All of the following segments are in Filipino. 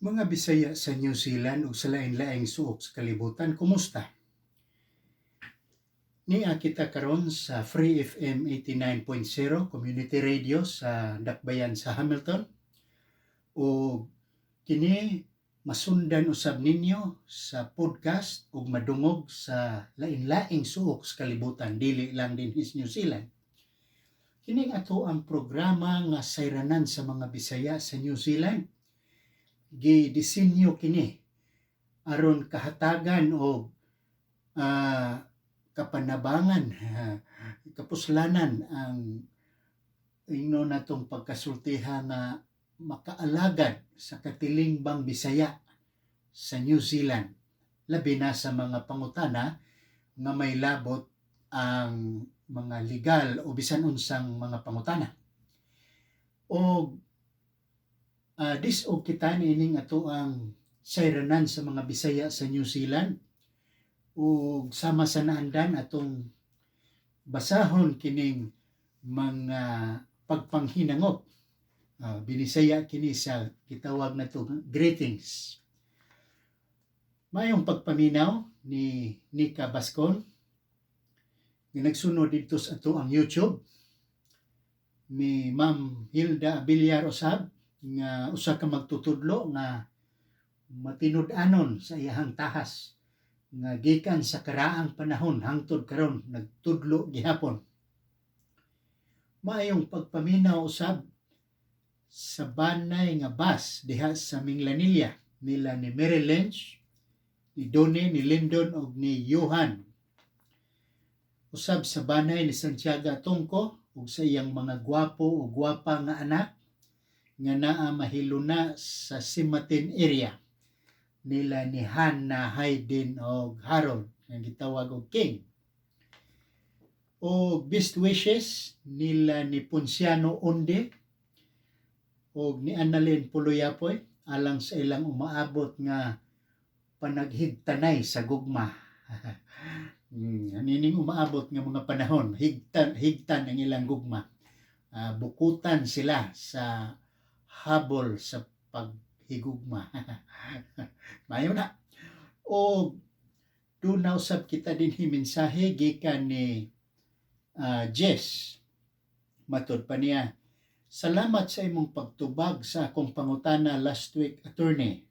Mga Bisaya sa New Zealand ug sa lain-laing suok sa kalibutan, kumusta? Niya kita karon sa Free FM 89.0 Community Radio sa Dakbayan sa Hamilton ug kini masundan usab ninyo sa podcast ug madungog sa lain-laing suok sa kalibutan, dili lang din sa New Zealand. Kining ato ang programa nga sayranan sa mga Bisaya sa New Zealand. Gidisenyo kini aron kahatagan og kapanabangan, kapuslanan ang ingno natong pagkasultiha nga makaalagad sa katilingbang Bisaya sa New Zealand, labi na sa mga pangutana nga may labot ang mga legal o bisan unsang mga pangutana. O disog kita niining ato ang sayranan sa mga Bisaya sa New Zealand ug sama sa naandan atong basahon kining mga pagpanghinangop. Binisaya kini sa gitawag nato greetings. Mayong pagpaminaw ni Nika Bascon nga nagsunod dito sa ato ang YouTube, ni Ma'am Hilda Villar usab nga usa ka magtutudlo nga matinud-anon sa iyahang tahas nga gikan sa karaang panahon hangtod karon nagtudlo gihapon. Maayong pagpaminaw usab sa banay nga bus diha sa Minglanilla nila ni Mary Lynch, ni Donnie, ni Lyndon ug ni Johan. Usab sa banay ni Santiago Tungko ug sa iyang mga gwapo o gwapa nga anak nga naa mahiluna sa Simatin area nila ni Hannah, Hayden o Harold nga gitawag og King. O best wishes nila ni Ponciano Onde o ni Annalyn Puloyapoy alang sa ilang umaabot nga panaghigtanay sa gugma. Nining umaabot nga mga panahon, higtan ang ilang gugma. Bukutan sila sa habol sa paghigugma. Mayo na. O doon na usab kita din mensahe gikan ni Jess. Matod pa niya, salamat sa imong pagtubag sa akong pangutana last week, attorney.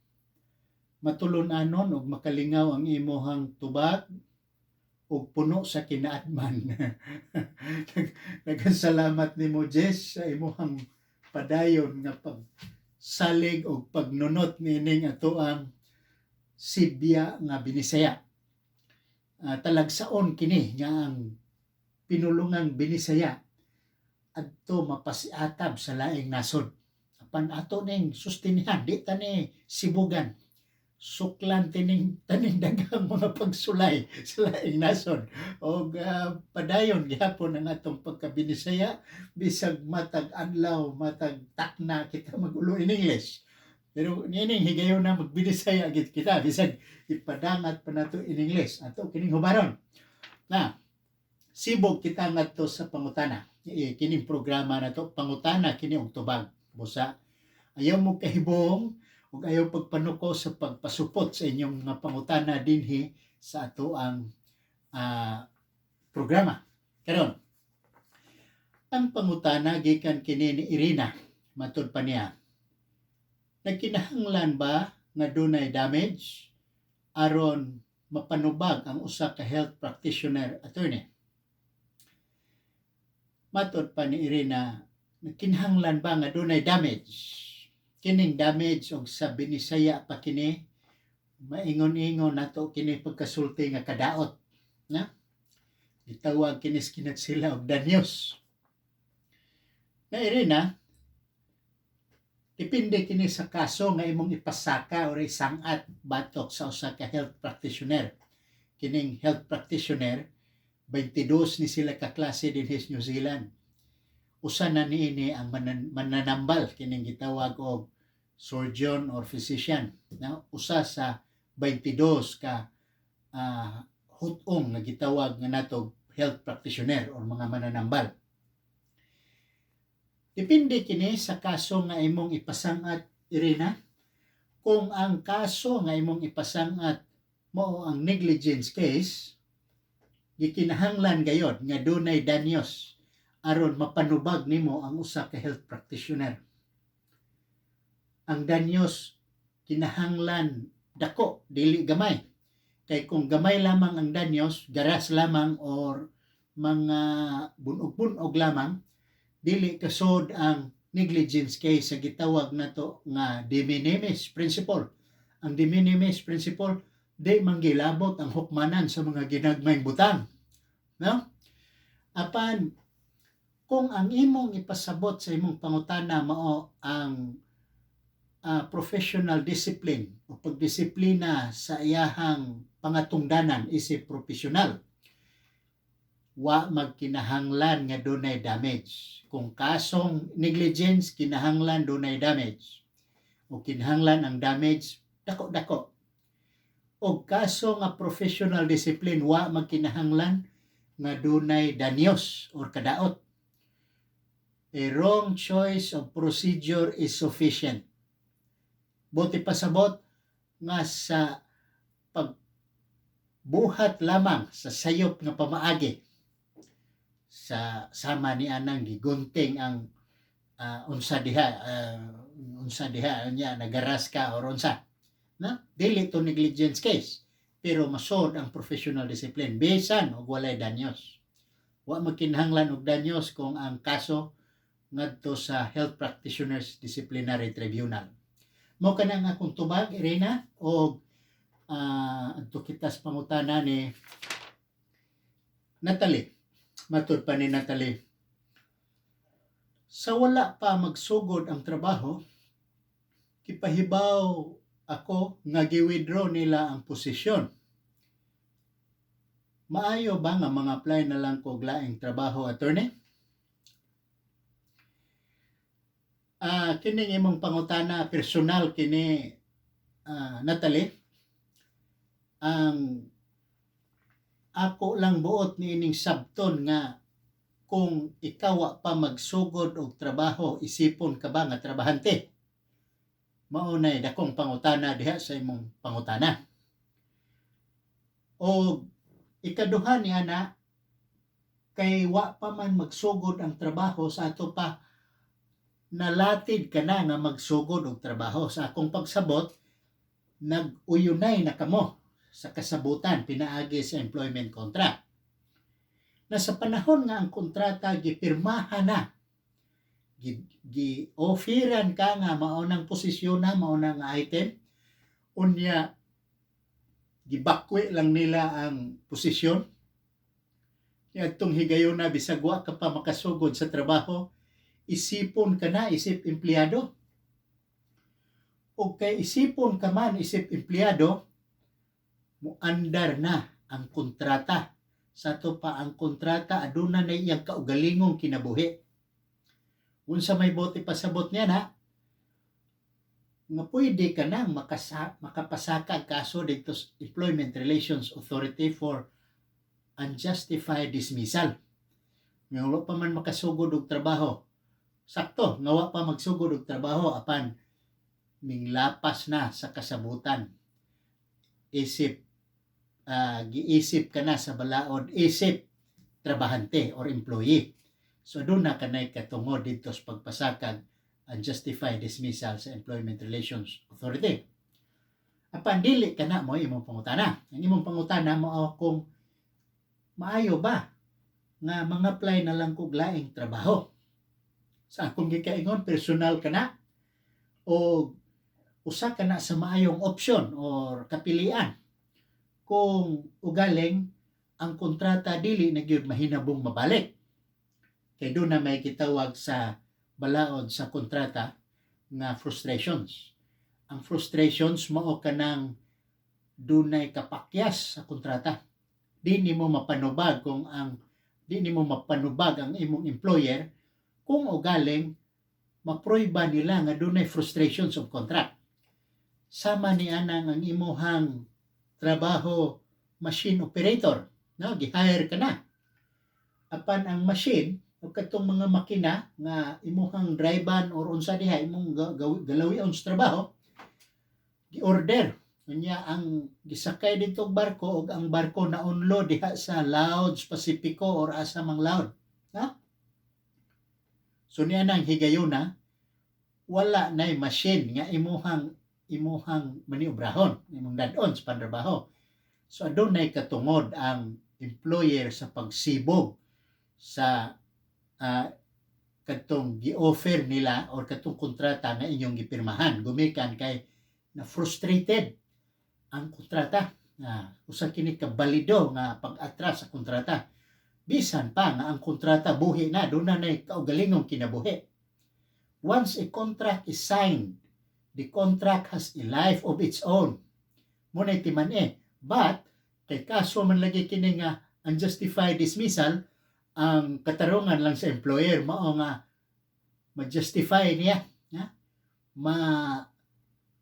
Matulun-anon og makalingaw ang imuhang tubag og puno sa kinaatman. Nagkasalamat nimo Jess sa imuhang padayon nga pagsalig o pagnunot nining ato ang Sibya nga Binisaya. Talagsaon kini nga ang pinulungang Binisaya adto mapasiatab sa laing nasod. Apan ato ning sustinihan, di ta ni sibugan. Suklan taning daghang mga pagsulay sa laing nasod o padayon gihapon ang atong pagkabinisaya bisag matag adlaw matag takna kita magulo in English, pero nining higayon na magbinisaya gid kita bisag ipadangat pa nato in English ato kining hubaron na sibog kita ngadto sa pangutana. Kining programa nato pangutana kini og tubag busa ayaw mo kahibong ug ayaw pagpanuko sa pagpasupot sa inyong mga pangutana dinhi sa ato ang programa. Karon, ang pangutana gikan kini ni Irina, matud pa niya. Nagkinahanglan ba nga dunay damage aron mapanubag ang usa ka health practitioner, attorney? Matud pa ni Irina, nagkinahanglan ba nga dunay damage? Kining damage og sa Binisaya pa kini maingon-ingon nato kini pagkasulti nga kadaot na gitawag kini sila og danyos. Na Irina, depende kini sa kaso nga imong ipasaka o isangat batok sa usa ka health practitioner. Kining health practitioner 22 ni sila ka klase din sa New Zealand. Usa na niini ang mananambal kining gitawag og surgeon or physician na usa sa 22 ka hutong nga gitawag nga nato health practitioner or mga mananambal. Depende kini sa kaso nga imong ipasangat, Irina, Kung ang kaso nga imong ipasangat mao ang negligence case, gikinahanglan gayod nga dunay danyos aron mapanubag nimo ang usa ka health practitioner. Ang danyos kinahanglan dako, dili gamay. Kay kung gamay lamang ang danyos, garas lamang or mga bunog-bunog lamang, dili kasod ang negligence case sa gitawag nato nga de minimis principle. Ang de minimis principle, di manggilabot ang hukmanan sa mga ginagmayng butang. No? Apan, kung ang imong ipasabot sa imong pangutana mao ang professional discipline o pagdisiplina sa iyahang pangatungdanan isip profesional, wa magkinahanglan nga dunay damage. Kung kasong negligence, kinahanglan dunay damage. O kinahanglan ang damage dako-dako. O kaso nga professional discipline, wa magkinahanglan nga dunay danyos or kadaot. A wrong choice of procedure is sufficient. Buti pasabot nga sa pagbuhat lamang sa sayop nga pamaagi sa sama ni anang gigunting ang unsa diha niya nagaras ka or unsa na dili to negligence case, pero masod ang professional discipline bisan og walay danyos. Wa magkinahanglan og danyos kung ang kaso ngadto sa Health Practitioners Disciplinary Tribunal. Mao kanang akong tubag, Irena, og adto kitas pangutana ni Natalie. Matud pa ni Natalie, sa wala pa magsugod ang trabaho, kipahibaw ako nga gi-withdraw nila ang posisyon. Maayo ba nga mga apply na lang kog laing trabaho, attorney? Kining imong pangutana personal kini, Natalie. Ang ako lang buot ni ining sabton nga kung ikaw pa magsugod og trabaho, isipon ka ba nga trabahante? Mao nay dakong pangutana diha sa imong pangutana. O ikaduha ni ana, kay wa pa man magsugod ang trabaho sa ato pa nalatid ka na nga magsugod og trabaho. Sa akong pagsabot, nag-uyunay na kamo sa kasabutan pinaagi sa employment contract. Na sa panahon nga ang kontrata gipirmahan na, gi-offeran ka nga maunang posisyon na, maunang item, unya gibakwi lang nila ang posisyon. Adtong higayon na bisag wa ka pa makasugod sa trabaho, isipon ka na, isip empleyado. O kay isipon ka man, isip empleyado, muandar na ang kontrata. Sa to pa ang kontrata, aduna na iyang kaugalingong kinabuhi. Unsa may bote pasabot niya na, nga pwede ka nang makapasaka kaso dito sa Employment Relations Authority for unjustified dismissal. Nga wala pa man makasugod og trabaho. Sakto, nga wala pa magsugod og trabaho, apan minglapas na sa kasabutan. Giisip ka na sa balaod, isip trabahante or employee. So doon na kanay katungod dito sa pagpasakag unjustified dismissal sa Employment Relations Authority. Apan dili ka na mo imong pangutana. Ang imong pangutana mo kung maayo ba nga mga apply na lang kog laing trabaho. Sa akong gikaingon, personal ka na o usa ka na sa maayong option or kapilian kung ugaling ang kontrata dili na gyud mahinabong mabalik. Kay doon na may kitawag sa balaod sa kontrata nga frustrations. Ang frustrations mao kanang dunay kapakyas sa kontrata. Di nimo mapanubag ang imong employer kung ugaling mapruiba nila nga dunay frustrations of contract. Sama ni anang ang imuhang trabaho machine operator, no? Gi-hire ka na. Apan ang machine o katong mga makina nga imuhang drivean or unsa diha imong galawion sa trabaho, gi-order unya ang gisakay dito og barko ug ang barko naunlo diha sa Laos Pacifico or asa mang laod. Ha? So niya nang higayuna wala nay machine nga imuhang maniobrahon, imong dad-on sa pantrabaho. So adunay katungod ang employer sa pagsibog sa kadtong gi-offer nila or kadtong kontrata nga inyong gipirmahan gumikan kay na frustrated ang kontrata. Usa kini ka balido nga pag-atras sa kontrata. Bisan pa nga ang kontrata buhi na, doon na kaugalingong kinabuhi. Once a contract is signed, the contract has a life of its own. Muna timan But, kay kaso man lagi kini nga unjustified dismissal, ang katarungan lang sa employer mao nga ma-justify niya,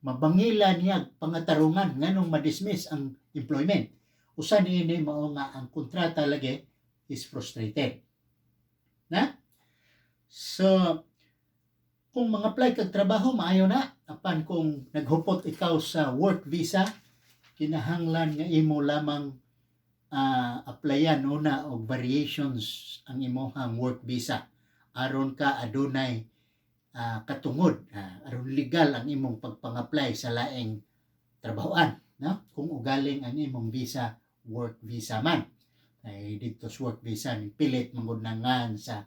mabangila niya pangatarungan nganong ma-dismiss ang employment. Usa niini mao nga ang kontrata lagi is frustrated. So kung mag-apply kag trabaho maayo na, apan kung naghupot ikaw sa work visa, kinahanglan nga imo lamang applyan una og variations ang imong work visa aron ka adunay katungod, aron legal ang imong pagpang-apply sa laing trabahoan, no? Kung ugaling ang imong visa work visa man, ay dito sa work visa ni pilit mangunangan sa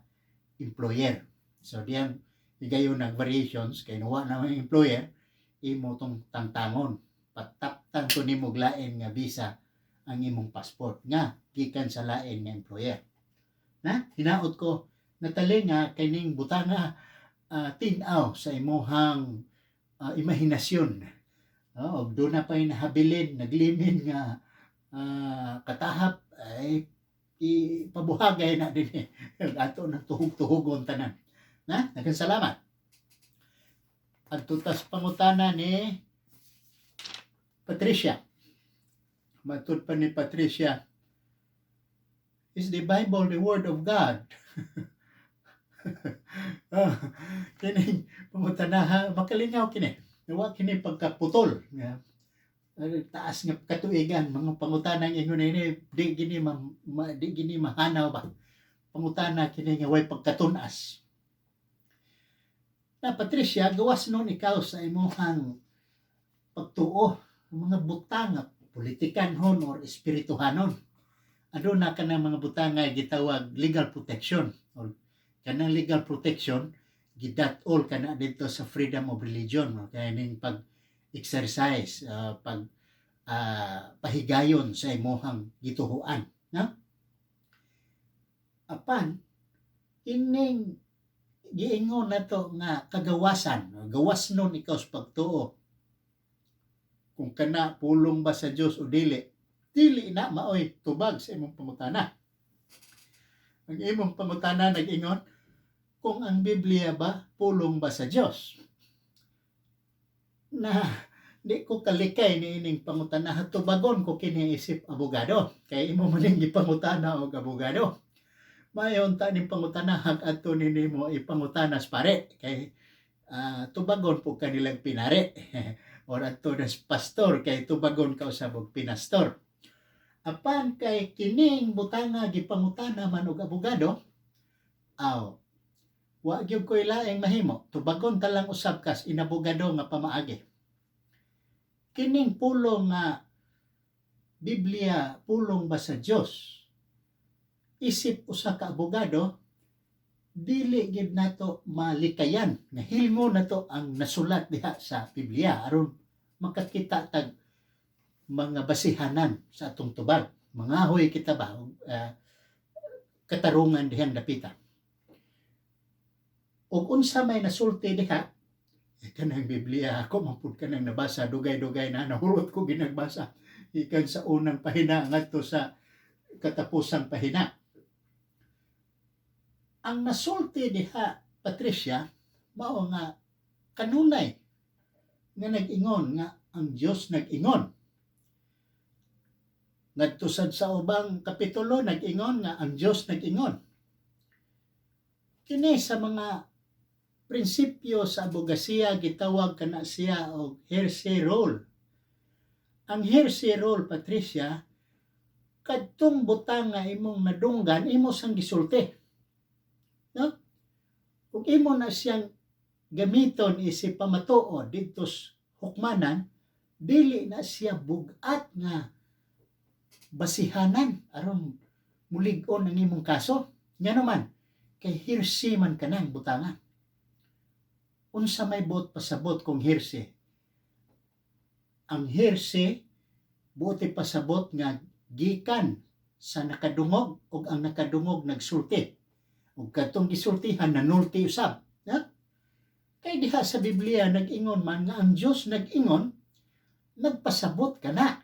employer. So diyan higayon nag variations kay nawa na ang employer imo tong tangtangon pataptan to nimo lain nga visa ang imong passport nga gikan sa lain nga employer. Hinaot ko natali nga kining butanga tinaw sa imuhang imahinasyon. Og doon na pa'y nahabilin, naglimin nga katahap ay ipabuhagay na din ato ng tuhog-tuhogon tanan. Daghang salamat. Adto tas pangutana ni Patricia. Matud pa ni Patricia, is the Bible the Word of God? Kini pangutanaha makalingaw kini. Wa kini pagkaputol nga taas nga katuigan mga pangutanang ingon ini di gini mahanaw ba. Pangutana kini nga way pagkatunas. Patricia, gawas nun ikaw sa imong pagtuo mga butang politikanhon or espirituhanon. Aduna ka ng mga butang nga gitawag legal protection or kanang legal protection gidat-all kana dito sa freedom of religion, kaya ning pag-exercise, pahigayon sa imong gituhuan, apan ining giingon nato nga kagawasan, gawas nun ikaw sa pagtuo kung kana pulong ba sa Dios o dili na maoy tubag sa imong pangutana. Ang imong pangutana nag-ingon kung ang Biblia ba pulong ba sa Dios. Na di ko kalikay ni ining pangutana, tubagon ko kini isip abogado kay imo man ning gipangutana og abogado. Mayon ta ning pangutana hag adto nimo ipangutana sa pare kay tubagon po kanilang pinare or adto na pastor kay tubagon ka usab og pinastor. Apan kay kining butanga gipangutana man og abogado, wa gyud koy laing mahimo, tubagon ta lang usab kas inabogado nga pamaagi. Kining pulong nga Biblia pulong ba sa Dios? Isip usa ka abogado, dili gid nato malikayan nga hilmo nato ang nasulat diha sa Biblia aron makakita tag mga basihanan sa atong tubag. Mangahoy kita ba katarungan dihang dapita. Og unsa may nasulti diha, kanang Biblia ako mapud kanang nabasa dugay-dugay na nahurot ko ginagbasa ikan sa unang pahina ngadto sa katapusang pahina. Ang nasulti diha, Patricia, mao nga kanunay nga nag-ingon nga ang Dios nag-ingon. Ngadto sa ubang kapitulo nag-ingon nga ang Dios nag-ingon. Kini sa mga prinsipyo sa abogasiya gitawag kana siya og hearsay rule ang hearsay rule, Patricia, kadtong butang nga imong nadunggan, imo sang gisulti. No? Kung imo na siyang gamiton isip pamatuod dito sa hukmanan, dili na siya bugat nga basihanan aron mulig-on ang imong kaso. Nga naman, kay hearsay man kanang butanga. Unsa may bot pasabot kung hearsay? Ang hearsay, buti pasabot nga gikan sa nakadungog o ang nakadungog nagsulti. Ug katong gisultihan nanulti usab. Ha? Kay diha sa Biblia nag-ingon man nga ang Dios nag-ingon, nagpasabot ka na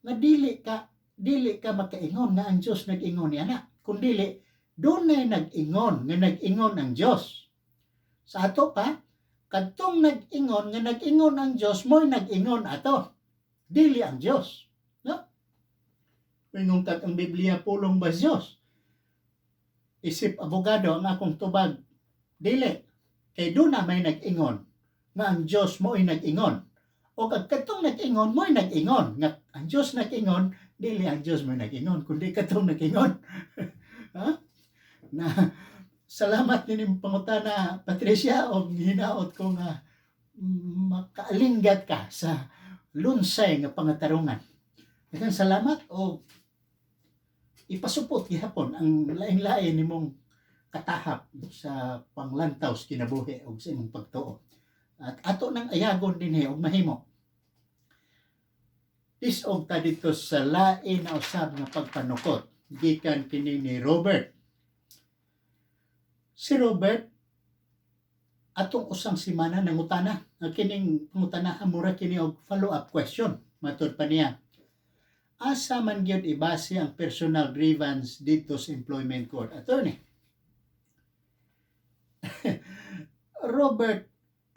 nga dili ka makaingon nga ang Dios nag-ingon niya na. Kung dili, dunay nag-ingon nga nag-ingon ang Dios. Sa ato pa, kadtong nag-ingon nga nag-ingon ang Dios, mo'y nag-ingon ato. Dili ang Dios. No? Ingon kag ang Biblia pulong ba Dios? Isip abogado ang akong tubag, dili. Kay doon na may nag-ingon nga ang Dios mo'y nag-ingon. O kadtong nag-ingon mo'y nag-ingon nga ang Dios nag-ingon, dili ang Dios mo'y nag-ingon kundi kadtong nag-ingon. Ha? Na salamat nining pangutana, Patricia, og hinaot ko nga makaalinggat ka sa lunsay nga pangatarungan. Daghang salamat o ipasupot gihapon ang lain-lain nimong katahap sa panglantaw sa kinabuhi o sa imong pagtuo. At ato nang ayagon dinhi og mahimo. Isog ta dito sa lain na usab nga pagpanukot gikan kini ni Robert. Si Robert atong usang semana nangutana kining pangutana mura kini og follow-up question. Matud pa niya, asa man gyud ibase ang personal grievance dito sa employment court, attorney? Robert,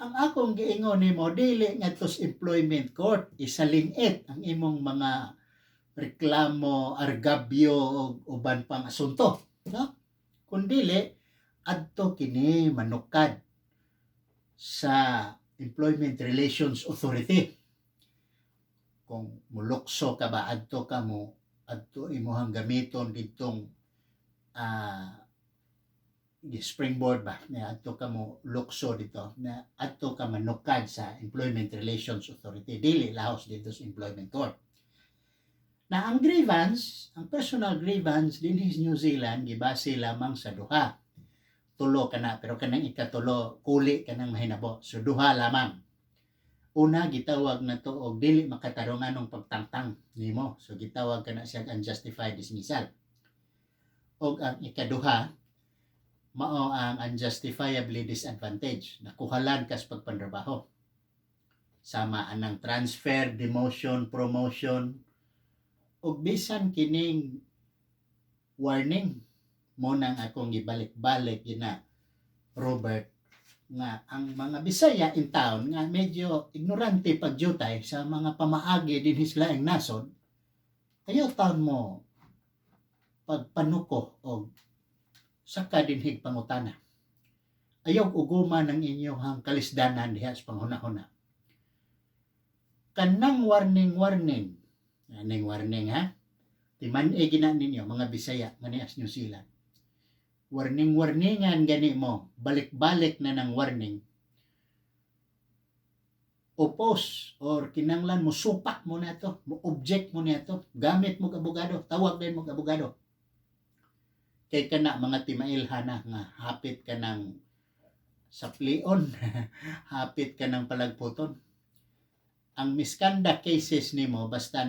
ang akong giingon nimo dili ngadto sa employment court isalingit ang imong mga reklamo, argabyo ug uban pang asunto, no? Kundili adto kini manukad sa Employment Relations Authority. Kung mulukso ka ba adto ka mo adto imong gamiton ditong springboard ba na adto ka mo lukso dito na adto ka manukad sa Employment Relations Authority, dili lahos dito sa Employment Court. Na ang grievance, ang personal grievance dinhi sa New Zealand gibase lamang sa duha. Tulo ka na, pero kanang ikatulo kuli ka nang mahinabo. So duha lamang. Una gitawag na to og dili makatarungan ng pagtangtang nimo. So gitawag ka na siya unjustified dismissal. Og ang ikaduha mao ang unjustifiably disadvantaged. Nakuhalan ka sa pagpantrabaho. Sama anang transfer, demotion, promotion, og bisan kining warning mo nang akong gibalik-balik gina Robert nga ang mga Bisaya in town nga medyo ignorante pagyutay sa mga pamaagi din hislaing nasod, ayaw taon mo pagpanuko o saka dinhig pangutana. Ayaw uguman ng inyong kalisdanan diha sa panghuna-huna. Kanang warning, aning warning ha, timan-e gina ninyo mga Bisaya nga nias New Zealand. Warningan gani mo, balik-balik na ng warning. Oppose or kinanglan mo supak mo na to, mo object mo na to, gamit mo abogado, tawag din mo abogado. Kay kana mga timailhana nga hapit ka ng saplion, hapit ka ng palagputon. Ang misconduct cases nimo basta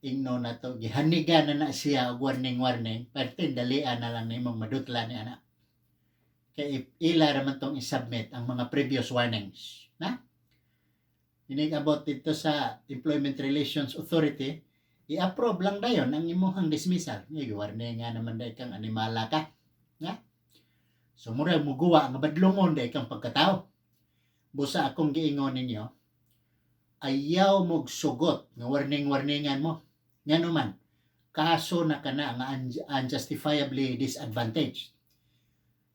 ingno na to, gihaniga na siya og warning, pertin dalian na lang nimong madutla ni ana. Kay ila raman tong isubmit ang mga previous warnings, na? Inig about dito sa Employment Relations Authority, i-approve lang dayon ang imong dismissal. Warning nga naman dai kang animala ka, nga? So mura muguwa nga badlongon dai kang pagkatao. Busa akong giingon ninyo, ayaw mog sugot nga warningan mo. Nga naman, kaso na kana nga unjustifiably disadvantaged.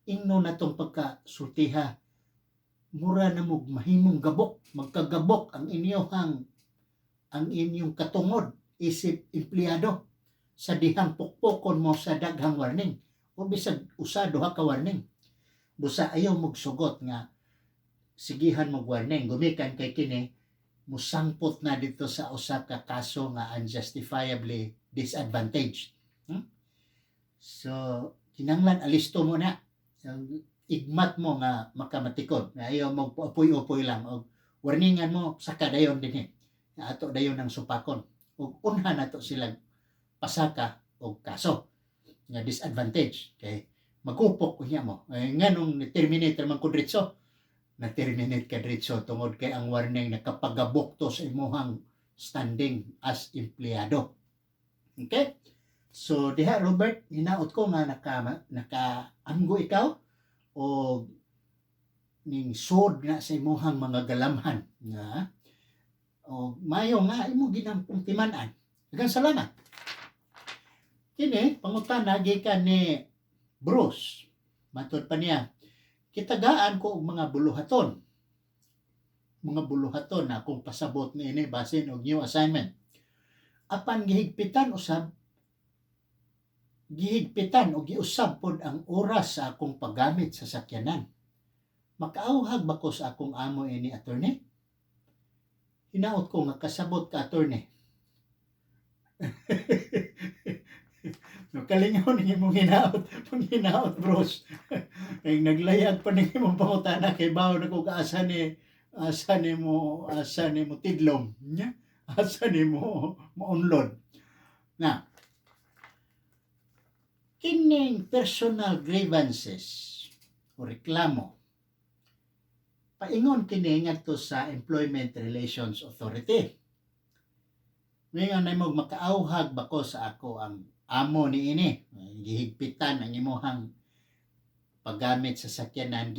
Ingno na tong pagkasultiha, mura na mog mahimong gabok, magkagabok ang inyong ang inyong katungod isip empleyado sa dihang pukpokon mo sa daghang warning o bisag usa duha ka warning. Busa ayaw magsugot nga sigihan mo warning gumikan kay kini musangpot na dito sa usa ka kaso nga unjustifiably disadvantaged. So kinahanglan alisto mo na igmat mo nga makamatikod nga ayaw mo upoy-upoy lang og warningan mo sa kadayon dinhi nga ato dayon ang supakon ug unha nato silang pasaka og kaso nga disadvantage kay magupok unya mo nganong terminate man ko diretso na-terminate ka diretso tungod kay ang warning nakapagabok to sa imuhang standing as empleyado. Okay? So diha Robert, hinaot ko nga nakaamgo ikaw o ning sod na sa imuhang mga galamhan nga o mayo nga imo ginampong timan-an. Daghang salamat. Kini pangutana gikan ni Bruce. Matud pa niya, kitagaan ko og mga buluhaton. Mga buluhaton na akong pasabot niini basin og new assignment. Apan gihigpitan o giusab pod ang oras sa akong paggamit sa sakyanan. Makaauhag ba ko sa akong amo ini attorney? Hinaot ko nga kasabot ka attorney. No, kalingaw ni imong hinaot bros. Kay naglayag pa ning imong pangutana kay bawo na ko asa ni mo tidlom nya asa ni mo unlod na kining personal grievances o reklamo paingon kini ngadto sa Employment Relations Authority. Ngayon ay makaauhag ba ko sa ako ang amo ni ini gihigpitan ang imuhang paggamit sa sakyanan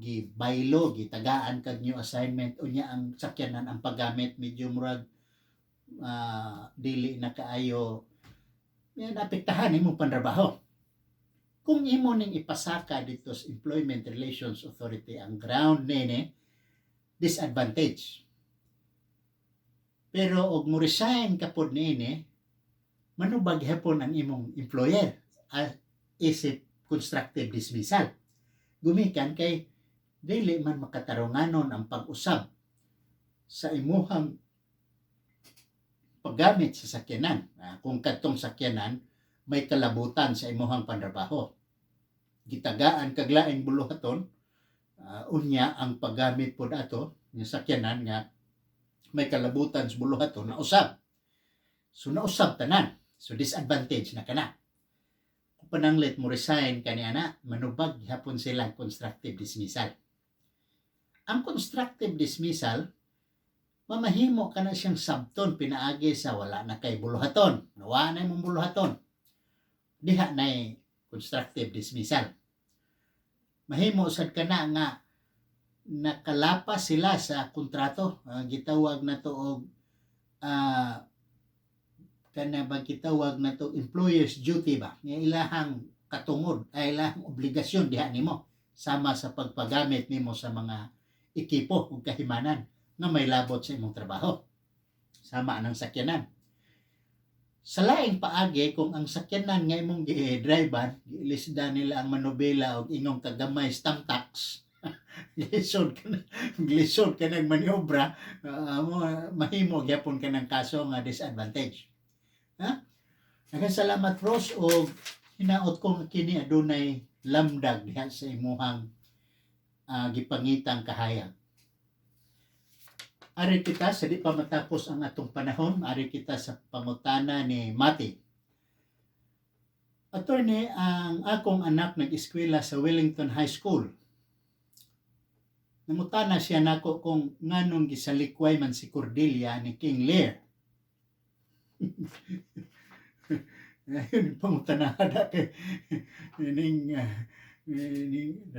gibaylo gitagaan kag new assignment unya ang sakyanan ang paggamit medyo murag dili na kaayo yan apektahan imong pantrabaho. Kung imo ning ipasaka dito sa Employment Relations Authority ang ground nini disadvantage. Pero og mo resign kapod niini manubag hapon ang imong employer isip constructive dismissal. Gumikan kay dili man makatarunganon ang pag-usab sa imuhang paggamit sa sakyanan. Kung kadtong sakyanan may kalabutan sa imuhang pantrabaho. Gitagaan kag laing buluhaton unya ang paggamit pod ato ng sakyanan nga may kalabutan sa buluhaton na usab. So nausab tanan. So disadvantage na kana. Kung pananglit mo resign kaniana, manubag hapon sila constructive dismissal. Ang constructive dismissal, mamahimo ka na siyang sabton pinaagi sa wala na kay buluhaton. Nawa na mong buluhaton. Diha na constructive dismissal. Mahimo sad ka na nga nakalapas sila sa kontrato. Gitawag na to og kana ba kitawag na to employer's duty ba nga ilahang katungod ay ilahang obligasyon diha nimo sama sa pagpagamit nimo sa mga ekipo ug kahimanan nga may labot sa imong trabaho sama ng sakyanan. Sa laing paagi kung ang sakyanan nga imong gi-drivean gilisda nila ang manobela og ingong kagamay stamp tax lisod ka nang maniobra mahimo gyapon ka ng kaso nga disadvantage. Nagasalamat Ross o hinaot ko nga kini adunay lamdag diha sa imuhang gipangitang kahayag. Ari kita sa di pa matapos ang atong panahon, ari kita sa pangutana ni Mati. Attorney, ang akong anak nag-eskwela sa Wellington High School. Nangutana siya nako kung nganong gisalikway man si Cordelia ni King Lear. Ayun pangutanada kay ning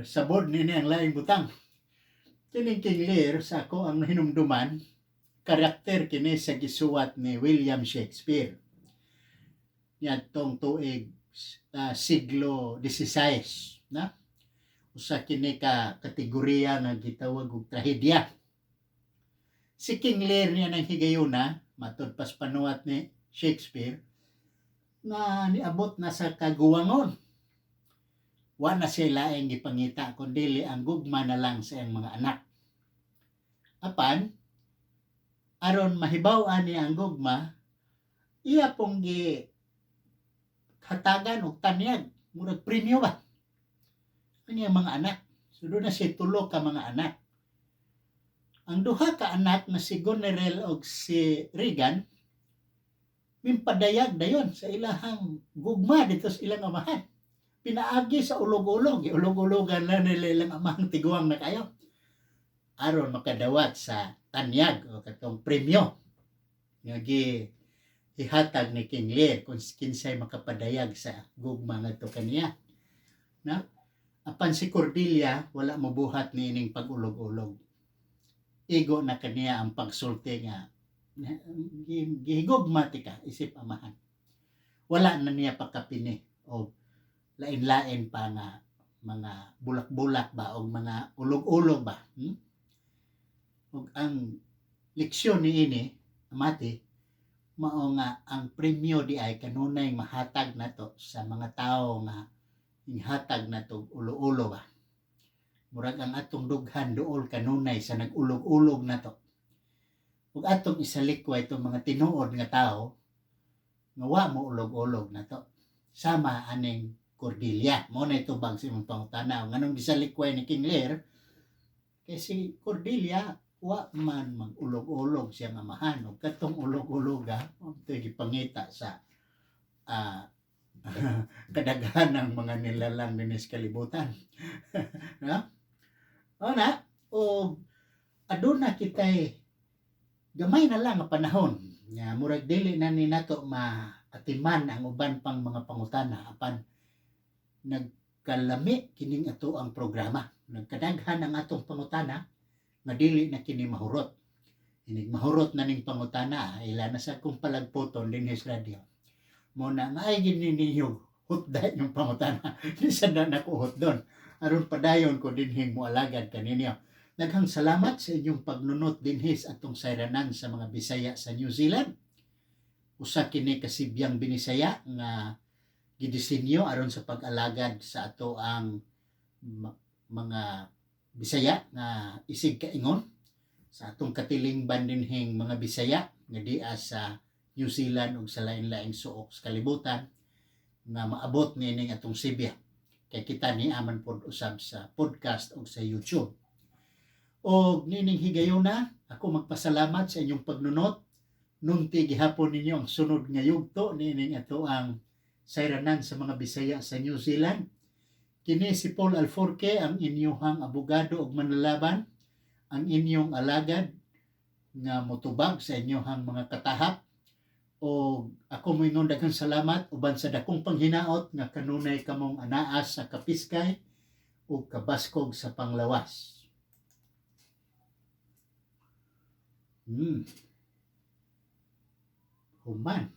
sabod nini ang laing butang. Kining King Lear sa ako ang hinumduman karakter kini sa gisuwat ni William Shakespeare. Yadtong tuig siglo XVI na usa kini ka kategorya nga gitawag og trahedya. Si King Lear niya ng higayuna, matud pas panuwat ni Shakespeare, nga niabot na sa kaguwangon. Wa na siya laing gipangita kundi ang gugma na lang sa iyang mga anak. Apan aron mahibaw-an niya ang gugma, iya pong hatagan og tanyag, murag premyo ba? Ang iyang mga anak. So doon na siya tulo ka mga anak. Ang duha ka anak na si Goneril og si Regan, mimpadayag dayon sa ilahang gugma dito sa ilang amahan. Pinaagi sa ulog-ulog, ulog-ulogan na nila ilang amahang tiguang na kayo. Aron makadawat sa tanyag o katong premyo nga ihatag ni King Lear kung kinsay makapadayag sa gugma ngadto kaniya. Na apan si Cordelia wala mobuhat ni ining pag-ulog-ulog. Igo na kaniya ang pagsulti nga gihigugma tika isip amahan. Wala na niya pakapini o lain-lain pa nga mga bulak-bulak ba o mga ulog-ulog ba. Ug ang leksyon niini amati mao nga ang premyo di ay kanunay mahatag nato sa mga tawo nga ihatag nato ulo-ulo ba. Murag ang atong dughan duol kanunay sa nag-ulog-ulog nato. Ug atong isalikway itong mga tinuod nga tawo nga wa mo ulog-ulog nato. Sama aning Cordelia. Mo na itubag sa imong pangutana. Nganong gisalikway ni King Lear kay si Cordelia wa man mag-ulog-ulog siyang amahan o katong ulog-uloga ito'y gipangita sa kadaghan ng mga nilalang din sa kalibutan. No? O na, o aduna kitay gamay na lang ang panahon nga murag dili na ni nato maatiman ang uban pang mga pangutana apan nagkalami kining ato ang programa. Nagkadaghan ang atong pangutana nga dili na kini mahurot. Inig mahurot na ning pangutana, ila na sa kong palagputon din sa radio. Muna nga ay gini ninyo hutday yung pangutana. Di sa na nakuhot doon. Aron padayon ko dinhing mo alagad kaninyo. Daghang salamat sa inyong pagnunot dinhis atong sayranan sa mga Bisaya sa New Zealand. Usa kini kasibiyang binisaya nga gidisenyo aron sa pag-alagad sa ato ang mga Bisaya nga isig kaingon sa atong katilingban dinhing mga Bisaya nga diya sa New Zealand ug sa lain-laing suok sa kalibutan nga maabot nining atong Sibya kay kita ni aman pod usab sa podcast ug sa YouTube. Og nining higayuna ako magpasalamat sa inyong pagnunot. Nunti gihapon ninyo ang sunod nga yugto nining ato ang sayranan sa mga Bisaya sa New Zealand. Kini si Paul Alforque, ang inyong abogado ug manlalaban, ang inyong alagad nga motubag sa inyong mga katahap. O ako moingon daghang salamat uban sa dakong panghinaot nga kanunay kamong anaas sa kapiskay ug kabaskog sa panglawas. Human.